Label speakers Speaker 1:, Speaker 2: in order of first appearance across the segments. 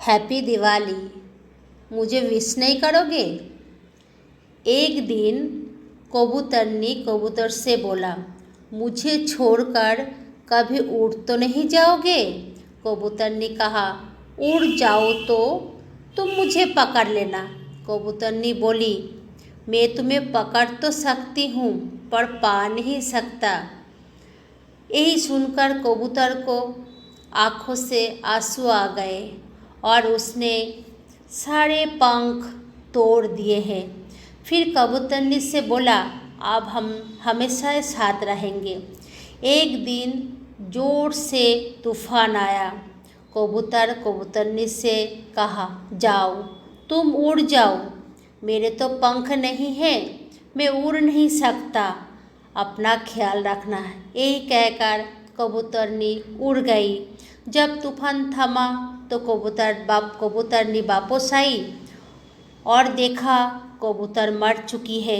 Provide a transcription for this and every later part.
Speaker 1: Happy Diwali. मुझे wish नहीं करोगे? एक दिन कबूतरनी कबूतर से बोला, मुझे छोड़कर कभी उड़ तो नहीं जाओगे? कबूतर ने कहा, उड़ जाओ तो तुम मुझे पकड़ लेना। कबूतरनी बोली, मैं तुम्हें पकड़ तो सकती हूँ पर पा नहीं सकता। यही सुनकर कबूतर को आँखों से आंसू आ गए और उसने सारे पंख तोड़ दिए हैं। फिर कबूतरनी से बोला, अब हम हमेशा साथ रहेंगे। एक दिन जोर से तूफान आया। कबूतरनी से कहा, जाओ तुम उड़ जाओ, मेरे तो पंख नहीं हैं, मैं उड़ नहीं सकता, अपना ख्याल रखना है। यही कहकर कबूतरनी उड़ गई। जब तूफान थमा तो कबूतरनी वापस आई और देखा कबूतर मर चुकी है।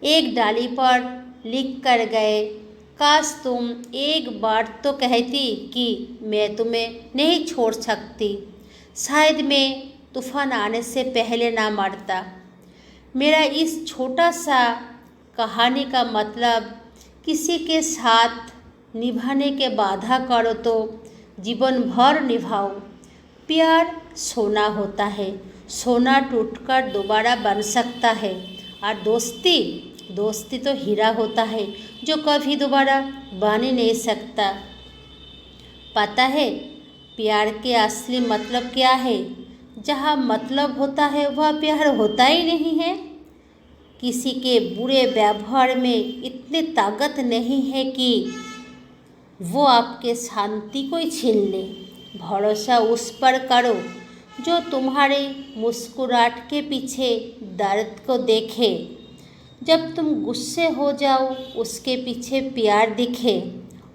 Speaker 1: एक डाली पर लिख कर गए, काश तुम एक बार तो कहती कि मैं तुम्हें नहीं छोड़ सकती, शायद मैं तूफान आने से पहले ना मरता। मेरा इस छोटा सा कहानी का मतलब, किसी के साथ निभाने के वादा करो तो जीवन भर निभाओ। प्यार सोना होता है, सोना टूटकर दोबारा बन सकता है, और दोस्ती तो हीरा होता है जो कभी दोबारा बन ही नहीं सकता। पता है प्यार के असली मतलब क्या है? जहाँ मतलब होता है वह प्यार होता ही नहीं है। किसी के बुरे व्यवहार में इतनी ताकत नहीं है कि वो आपके शांति को ही छीन ले। भरोसा उस पर करो जो तुम्हारे मुस्कुराहट के पीछे दर्द को देखे। जब तुम गुस्से हो जाओ उसके पीछे प्यार दिखे,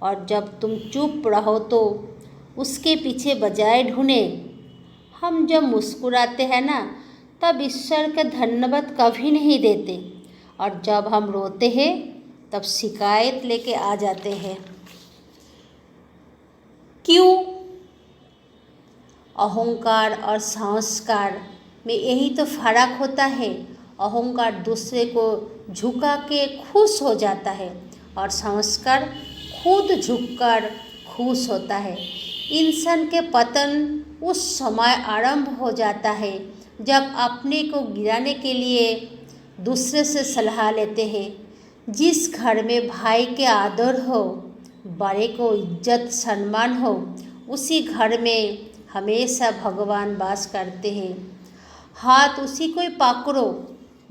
Speaker 1: और जब तुम चुप रहो तो उसके पीछे बजाय ढूंढे। हम जब मुस्कुराते हैं ना, तब ईश्वर का धन्यवाद कभी नहीं देते, और जब हम रोते हैं तब शिकायत लेके आ जाते हैं। क्यों? अहंकार और संस्कार में यही तो फर्क होता है। अहंकार दूसरे को झुका के खुश हो जाता है, और संस्कार खुद झुककर खुश होता है। इंसान के पतन उस समय आरंभ हो जाता है जब अपने को गिराने के लिए दूसरे से सलाह लेते हैं। जिस घर में भाई के आदर हो, बड़े को इज्जत सम्मान हो, उसी घर में हमेशा भगवान वास करते हैं। हाथ उसी को पकड़ो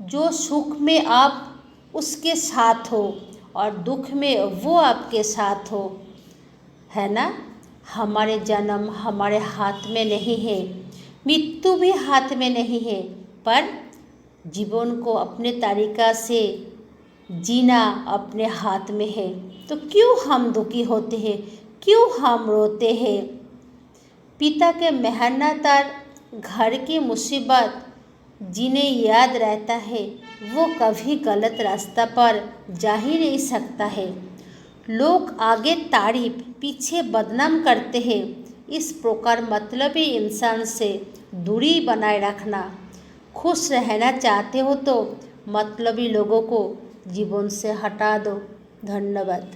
Speaker 1: जो सुख में आप उसके साथ हो और दुख में वो आपके साथ हो, है ना। हमारे जन्म हमारे हाथ में नहीं है, मृत्यु भी हाथ में नहीं है, पर जीवन को अपने तरीका से जीना अपने हाथ में है। तो क्यों हम दुखी होते हैं, क्यों हम रोते हैं? पिता के मेहनत और घर की मुसीबत जिन्हें याद रहता है वो कभी गलत रास्ता पर जा ही नहीं सकता है। लोग आगे तारीफ पीछे बदनाम करते हैं। इस प्रकार मतलबी इंसान से दूरी बनाए रखना। खुश रहना चाहते हो तो मतलबी लोगों को जीवन से हटा दो। धन्यवाद।